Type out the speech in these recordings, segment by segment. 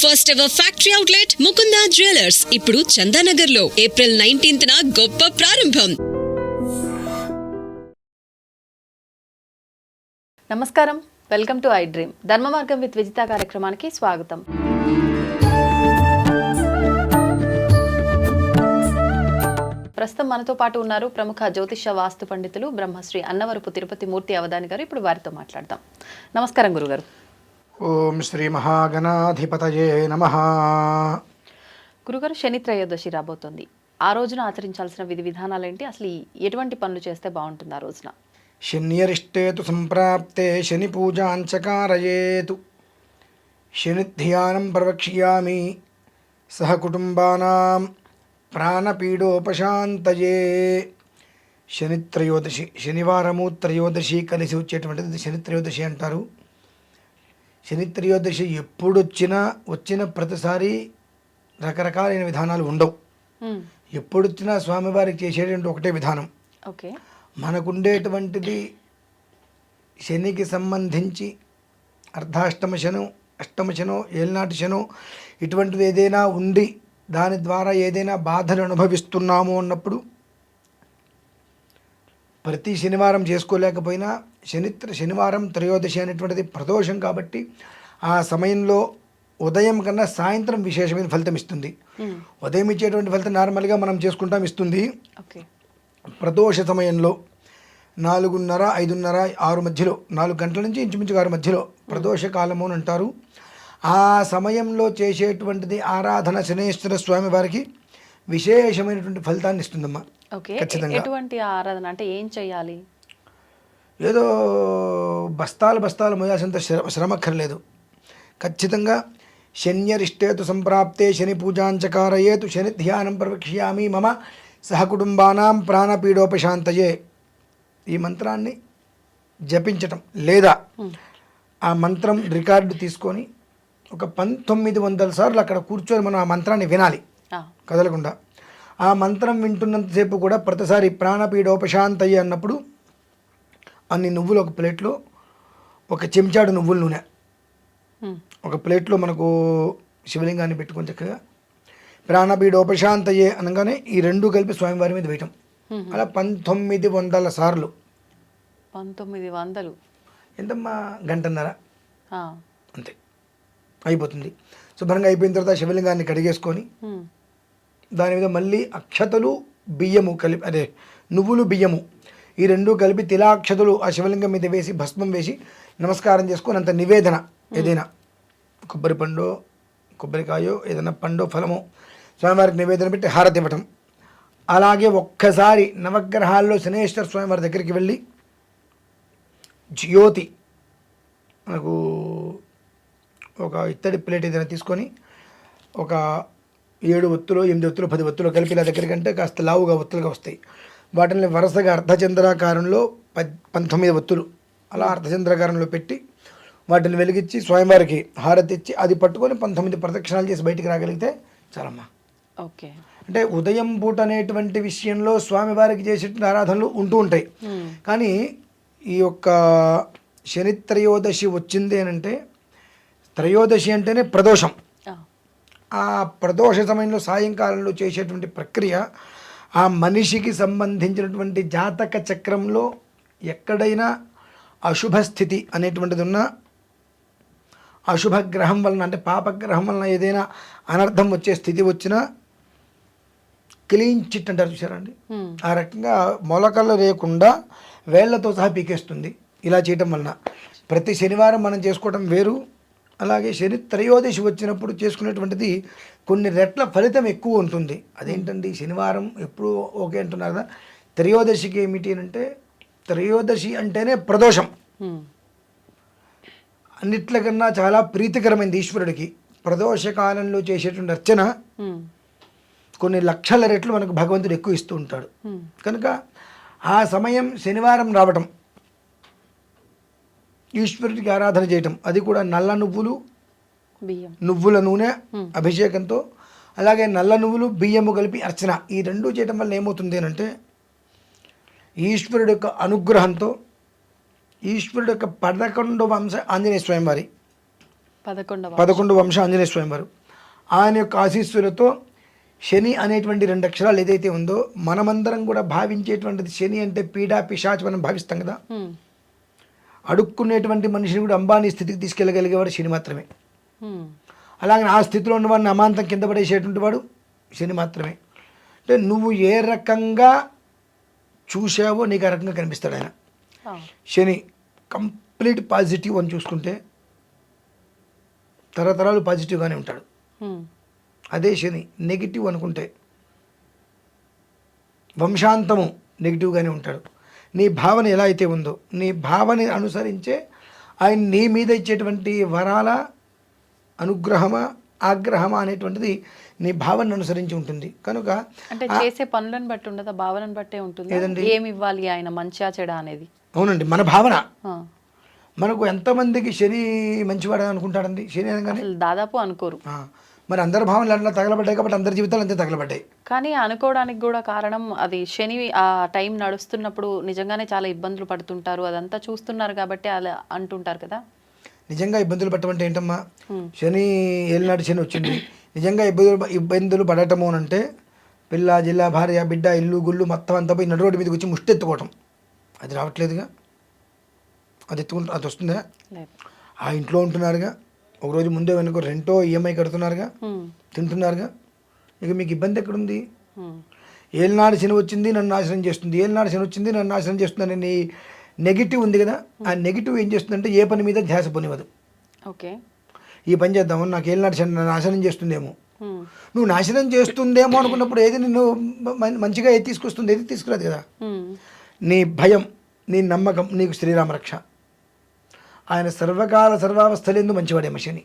First ever factory outlet Mukunda jewellers ఇప్పుడు చందానగర్ లో April 19న గొప్ప ప్రారంభం. నమస్కారం, వెల్కమ్ టు ఐ డ్రీమ్. ధర్మ మార్గం విత్ విజిత కార్యక్రమానికి స్వాగతం. ప్రస్తుతం మనతో పాటు ఉన్నారు ప్రముఖ జ్యోతిష వాస్తు పండితులు బ్రహ్మశ్రీ అన్నవరపు తిరుపతి మూర్తి అవధాని గారు. ఇప్పుడు వారితో మాట్లాడదాం. నమస్కారం గురుగారు. ఓం శ్రీ మహాగణాధిపతయే నమః. గురుగారు, శని త్రయోదశి రాబోతోంది. ఆ రోజున ఆచరించాల్సిన విధి విధానాలు ఏంటి? అసలు ఎటువంటి పనులు చేస్తే బాగుంటుంది ఆ రోజున? శన్యరిష్టేతు సంప్రాప్తే శని పూజాంచకారయేతు శని ధ్యానం ప్రవక్ష్యామి సహ కుటుంబానాం ప్రాణపీడోపశాంతయే. శని త్రయోదశి, శనివారము త్రయోదశి కలిసి వచ్చేటువంటిది శని త్రయోదశి అంటారు. శని త్రయోదశి వచ్చిన ప్రతిసారి రకరకాలైన విధానాలు ఉండవు. ఎప్పుడొచ్చినా స్వామివారికి చేసేటువంటి ఒకటే విధానం. ఓకే, మనకుండేటువంటిది శనికి సంబంధించి అర్ధాష్టమ శను, అష్టమ శను, ఏలినాటి శను ఇటువంటిది ఏదైనా ఉండి దాని ద్వారా ఏదైనా బాధలు అనుభవిస్తున్నాము అన్నప్పుడు ప్రతి శనివారం చేసుకోలేకపోయినా శనివారం త్రయోదశి అనేటువంటిది ప్రదోషం కాబట్టి ఆ సమయంలో ఉదయం కన్నా సాయంత్రం విశేషమైన ఫలితం ఇస్తుంది. ఉదయం ఇచ్చేటువంటి ఫలితం నార్మల్గా మనం చేసుకుంటాం, ఇస్తుంది. ప్రదోష సమయంలో 4:30, 5:30, 6 మధ్యలో, 4 గంటల నుంచి ఇంచుమించుగా 6 మధ్యలో ప్రదోష కాలము అని అంటారు. ఆ సమయంలో చేసేటువంటిది ఆరాధన శనేశ్వర స్వామి వారికి విశేషమైనటువంటి ఫలితాన్ని ఇస్తుందమ్మా. ఖచ్చితంగా. ఎటువంటి ఆరాధన అంటే ఏం చేయాలి? ఏదో బస్తాలు మోయాల్సినంత శ్రమక్కర్లేదు. ఖచ్చితంగా శన్యరిష్టేతు సంప్రాప్తే శని పూజాంచకారయేతు శని ధ్యానం ప్రవక్ష్యామి మమ సహకుటుంబానాం ప్రాణపీడోపశాంతయే. ఈ మంత్రాన్ని జపించటం లేదా ఆ మంత్రం రికార్డు తీసుకొని ఒక 1900 సార్లు అక్కడ కూర్చొని మనం ఆ మంత్రాన్ని వినాలి కదలకుండా. ఆ మంత్రం వింటున్నంతసేపు కూడా ప్రతిసారి ప్రాణపీడోపశాంతయ్య అన్నప్పుడు అన్ని నువ్వులు ఒక ప్లేట్లో, ఒక చెంచాడు నువ్వుల నూనె ఒక ప్లేట్లో మనకు శివలింగాన్ని పెట్టుకొని చక్కగా ప్రాణపీడోపశాంతయ్యే అనగానే ఈ రెండు కలిపి స్వామివారి మీద వేయటం. అలా 1900 సార్లు. 1900 ఎంతమ్మా? గంటన్నర అంతే అయిపోతుంది. శుభ్రంగా అయిపోయిన తర్వాత శివలింగాన్ని కడిగేసుకొని దాని మీద మళ్ళీ అక్షతలు బియ్యము కలిపి, నువ్వులు బియ్యము ఈ రెండు కలిపి తిలాక్షతలు ఆ శివలింగం మీద వేసి భస్మం వేసి నమస్కారం చేసుకొని అంత నివేదన ఏదైనా కొబ్బరి పండో, కొబ్బరికాయో, ఏదైనా పండో, ఫలమో స్వామివారికి నివేదన పెట్టి హారతి ఇవ్వటం. అలాగే ఒక్కసారి నవగ్రహాల్లో శనేశ్వర స్వామివారి దగ్గరికి వెళ్ళి జ్యోతి మనకు ఒక ఇత్తడి ప్లేట్ ఏదైనా తీసుకొని ఒక 7 ఒత్తులు, 8 ఒత్తులు, 10 ఒత్తులు కలిపి ఇలా దగ్గరికంటే కాస్త లావుగా ఒత్తులుగా వస్తాయి. వాటిని వరుసగా అర్ధచంద్రాకారంలో 19 ఒత్తులు అలా అర్ధచంద్రాకారంలో పెట్టి వాటిని వెలిగించి స్వామివారికి హారతి ఇచ్చి అది పట్టుకొని 19 ప్రదక్షిణాలు చేసి బయటికి రాగలిగితే చాలమ్మా. ఓకే, అంటే ఉదయం పూట అనేటువంటి విషయంలో స్వామివారికి చేసేటువంటి ఆరాధనలు ఉంటూ ఉంటాయి. కానీ ఈ యొక్క శని త్రయోదశి వచ్చింది అని అంటే, త్రయోదశి అంటేనే ప్రదోషం. ఆ ప్రదోష సమయంలో సాయంకాలంలో చేసేటువంటి ప్రక్రియ ఆ మనిషికి సంబంధించినటువంటి జాతక చక్రంలో ఎక్కడైనా అశుభ స్థితి అనేటువంటిది ఉన్నా, అశుభ గ్రహం వలన అంటే పాపగ్రహం వలన ఏదైనా అనర్థం వచ్చే స్థితి వచ్చినా క్లీన్ చిట్ అంటారు చూసారా అండి, ఆ రకంగా మొలకలు లేకుండా వేళ్లతో సహా పీకేస్తుంది. ఇలా చేయటం వలన ప్రతి శనివారం మనం చేసుకోవటం వేరు. అలాగే శని త్రయోదశి వచ్చినప్పుడు చేసుకునేటువంటిది కొన్ని రెట్ల ఫలితం ఎక్కువ ఉంటుంది. అదేంటండి, శనివారం ఎప్పుడు ఓకే అంటున్నారు కదా, త్రయోదశికి ఏమిటి అంటే, త్రయోదశి అంటేనే ప్రదోషం. అన్నిట్లకన్నా చాలా ప్రీతికరమైనది ఈశ్వరుడికి. ప్రదోష కాలంలో చేసేటువంటి అర్చన కొన్ని లక్షల రెట్లు మనకు భగవంతుడు ఎక్కువ ఇస్తూ ఉంటాడు. కనుక ఆ సమయం శనివారం రావటం, ఈశ్వరుడికి ఆరాధన చేయటం, అది కూడా నల్ల నువ్వులు, నువ్వుల నూనె అభిషేకంతో, అలాగే నల్ల నువ్వులు బియ్యము కలిపి అర్చన, ఈ రెండు చేయటం వల్ల ఏమవుతుంది అని అంటే, ఈశ్వరుడు యొక్క అనుగ్రహంతో ఈశ్వరుడు యొక్క 11వ అంశ ఆంజనేయ స్వామి వారి 11వ వంశ ఆంజనేయ స్వామి వారు. ఆయన యొక్క ఆశీస్సులతో శని అనేటువంటి 2 అక్షరాలు ఏదైతే ఉందో మనమందరం కూడా భావించేటువంటిది శని అంటే పీడా పిశాచం మనం భావిస్తాం కదా. అడుక్కునేటువంటి మనిషిని కూడా అంబానీ స్థితికి తీసుకెళ్ళగలిగేవాడు శని మాత్రమే. అలాగే ఆ స్థితిలో ఉన్నవాడిని అమాంతం కింద పడేసేటువంటి వాడు శని మాత్రమే. అంటే నువ్వు ఏ రకంగా చూసావో నీకు ఆ రకంగా కనిపిస్తాడు ఆయన. శని కంప్లీట్ పాజిటివ్ అని చూసుకుంటే తరతరాలు పాజిటివ్గానే ఉంటాడు. అదే శని నెగిటివ్ అనుకుంటే వంశాంతము నెగిటివ్గానే ఉంటాడు. నీ భావన ఎలా అయితే ఉందో నీ భావన అనుసరించే ఆయన నీ మీద ఇచ్చేటువంటి వరాల అనుగ్రహమా ఆగ్రహమా అనేటువంటిది నీ భావన అనుసరించి ఉంటుంది. కనుక అంటే చేసే పనులను బట్టి ఉండదా, భావనను బట్టే ఉంటుంది. ఏమి ఇవ్వాలి ఆయన మంచిగా చెడా అనేది. అవునండి, మన భావన. మనకు ఎంతమందికి శని మంచివాడు అనుకుంటాడండి శని అనగానే? దాదాపు అనుకోరు. మరి అందరి భావనలు అట్లా తగలబడ్డాయి కాబట్టి అందరి జీవితాలు అంతే తగలబడ్డాయి. కానీ అనుకోవడానికి కూడా కారణం అది శని ఆ టైం నడుస్తున్నప్పుడు నిజంగానే చాలా ఇబ్బందులు పడుతుంటారు, అదంతా చూస్తున్నారు కాబట్టి అలా అంటుంటారు కదా. నిజంగా ఇబ్బందులు పట్టమంటే ఏంటమ్మా, శని ఏలినాటి శని వచ్చింది. నిజంగా ఇబ్బందులు పడటము అంటే పిల్ల జిల్లా భార్య బిడ్డ ఇల్లు గుళ్ళు మొత్తం అంతా పోయి నడు రోడ్డు మీదకి వచ్చి ముష్టి ఎత్తుకోవటం. అది రావట్లేదుగా, అది వస్తుందా? ఆ ఇంట్లో ఉంటున్నారుగా, ఒకరోజు ముందే వెనుక రెంటో ఈఎంఐ కడుతున్నారుగా, తింటున్నారుగా, ఇక మీకు ఇబ్బంది ఎక్కడుంది? ఏలినాడు శని వచ్చింది నన్ను నాశనం చేస్తుంది, ఏలినాడు శని వచ్చింది నన్ను నాశనం చేస్తుంది అనే నెగిటివ్ ఉంది కదా. ఆ నెగిటివ్ ఏం చేస్తుందంటే ఏ పని మీద ధ్యాస పోనివ్వదు. ఓకే, ఈ పని చేద్దాము, నాకు ఏలినాడు శని నాశనం చేస్తుందేమో. నువ్వు నాశనం చేస్తుందేమో అనుకున్నప్పుడు ఏది నిన్ను మంచిగా ఏది తీసుకొస్తుంది, ఏది తీసుకురాదు కదా. నీ భయం, నీ నమ్మకం నీకు శ్రీరామరక్ష. ఆయన సర్వకాల సర్వావస్థలందు మంచివాడేమో శని.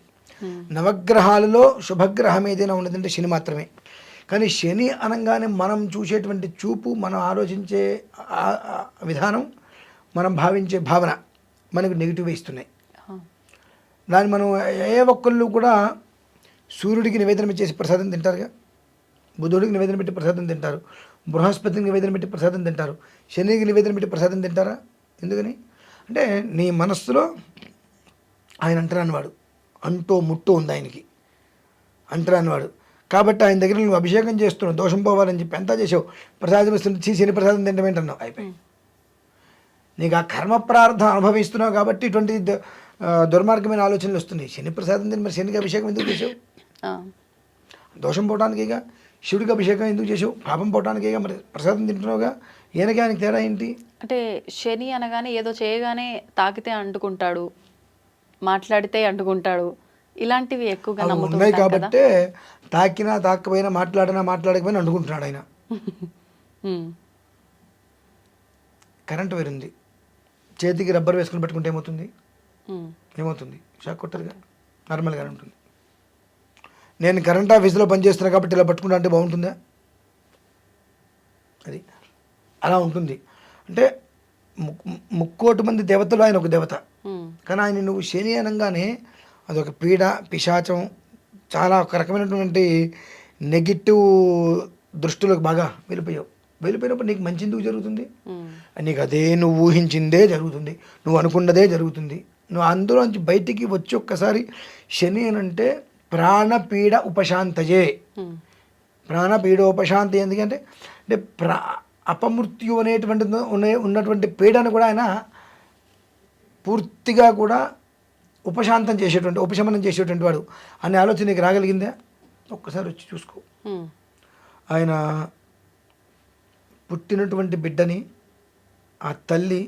నవగ్రహాలలో శుభగ్రహం ఏదైనా ఉన్నదంటే శని మాత్రమే. కానీ శని అనగానే మనం చూసేటువంటి చూపు, మనం ఆలోచించే విధానం, మనం భావించే భావన మనకు నెగిటివ్ ఇస్తున్నాయి. దాన్ని మనం ఏ ఒక్కళ్ళు కూడా సూర్యుడికి నివేదన చేసి ప్రసాదం తింటారుగా, బుధుడికి నివేదన పెట్టి ప్రసాదం తింటారు, బృహస్పతికి నివేదన పెట్టి ప్రసాదం తింటారు, శనికి నివేదన పెట్టి ప్రసాదం తింటారా? ఎందుకని అంటే నీ మనస్సులో ఆయన అంటరానివాడు, అంటూ ముట్టూ ఉంది ఆయనకి, అంటరానివాడు. కాబట్టి ఆయన దగ్గర నువ్వు అభిషేకం చేస్తున్నావు, దోషం పోవాలని చెప్పి ఎంత చేసావు, ప్రసాదం ఇస్తుంది, శని ప్రసాదం తింటాం ఏంటన్నావు, అయిపోయి నీకు ఆ కర్మ ప్రార్థం అనుభవిస్తున్నావు కాబట్టి ఇటువంటి దుర్మార్గమైన ఆలోచనలు వస్తున్నాయి. శని ప్రసాదం తిని మరి శనికి అభిషేకం ఎందుకు చేసావు? దోషం పోవటానికిగా. శివుడికి అభిషేకం ఎందుకు చేసావు? పాపం పోవటానికిగా. మరి ప్రసాదం తింటున్నావుగా, ఈయనకి ఆయనకి తేడా ఏంటి? అంటే శని అనగానే ఏదో చేయగానే తాకితే అంటుకుంటాడు, మాట్లాడితే అంటుకుంటాడు, ఇలాంటివి ఎక్కువగా ఉన్నాయి కాబట్టే తాకినా తాకపోయినా మాట్లాడినా మాట్లాడకపోయినా అంటుకుంటున్నాడు ఆయన. కరెంట్ వేరుంది, చేతికి రబ్బర్ వేసుకుని పెట్టుకుంటే ఏమవుతుంది? ఏమవుతుంది? షాక్ కొట్టరుగా, నార్మల్గానే ఉంటుంది. నేను కరెంట్ ఆఫీస్లో పనిచేస్తున్నా కాబట్టి ఇలా పట్టుకుంటా అంటే బాగుంటుందా? అది అలా ఉంటుంది. అంటే ముక్కోటి మంది దేవతలు ఆయన ఒక దేవత. కానీ ఆయన నువ్వు శని అనగానే అదొక పీడ పిశాచం, చాలా ఒక రకమైనటువంటి నెగిటివ్ దృష్టిలోకి బాగా వెళ్ళిపోయినప్పుడు నీకు మంచి ఎందుకు జరుగుతుంది? నీకు అదే నువ్వు ఊహించిందే జరుగుతుంది, నువ్వు అనుకున్నదే జరుగుతుంది. నువ్వు అందులోంచి బయటికి వచ్చి ఒక్కసారి శని అని అంటే ప్రాణపీడ ఉపశాంతయే. ప్రాణపీడ ఉపశాంతి ఎందుకంటే అంటే అపమృత్యు అనేటువంటి ఉన్నటువంటి పీడను కూడా ఆయన పూర్తిగా కూడా ఉపశమనం చేసేటువంటి వాడు అనే ఆలోచన నీకు రాగలిగిందా? ఒక్కసారి వచ్చి చూసుకో. ఆయన పుట్టినటువంటి బిడ్డని ఆ తల్లి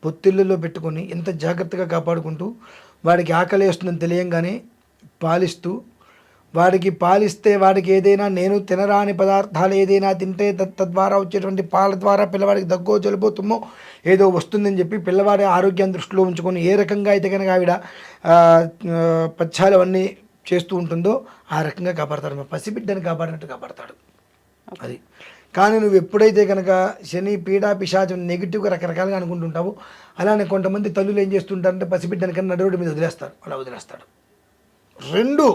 పొత్తిళ్ళలో పెట్టుకొని ఎంత జాగ్రత్తగా కాపాడుకుంటూ వాడికి ఆకలి వేస్తుందని తెలియంగానే పాలిస్తూ, వాడికి పాలిస్తే వాడికి ఏదైనా నేను తినరాని పదార్థాలు ఏదైనా తింటే తద్వారా వచ్చేటువంటి పాల ద్వారా పిల్లవాడికి దగ్గో జలుబో తుమ్మో ఏదో వస్తుందని చెప్పి పిల్లవాడి ఆరోగ్యాన్ని దృష్టిలో ఉంచుకొని ఏ రకంగా అయితే కనుక ఆవిడ పచ్చాలు అవన్నీ చేస్తూ ఉంటుందో ఆ రకంగా కాపాడతాడు. మా పసిబిడ్డని కాపాడినట్టు కాపాడతాడు. అది కానీ నువ్వు ఎప్పుడైతే కనుక శని పీడా పిశాచం నెగిటివ్గా రకరకాలుగా అనుకుంటుంటావు, అలానే కొంతమంది తల్లులు ఏం చేస్తుంటారంటే పసిబిడ్డని కన్నా నడువుడి మీద వదిలేస్తారు. అలా వదిలేస్తాడు. రెండు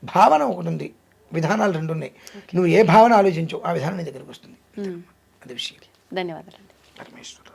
భావన ఒకటి ఉంది, విధానాలు రెండు ఉన్నాయి. నువ్వు ఏ భావన ఆలోచించు ఆ విధానం నీ దగ్గరికి వస్తుంది. అది విషయం. ధన్యవాదాలు. పరమేశ్వర.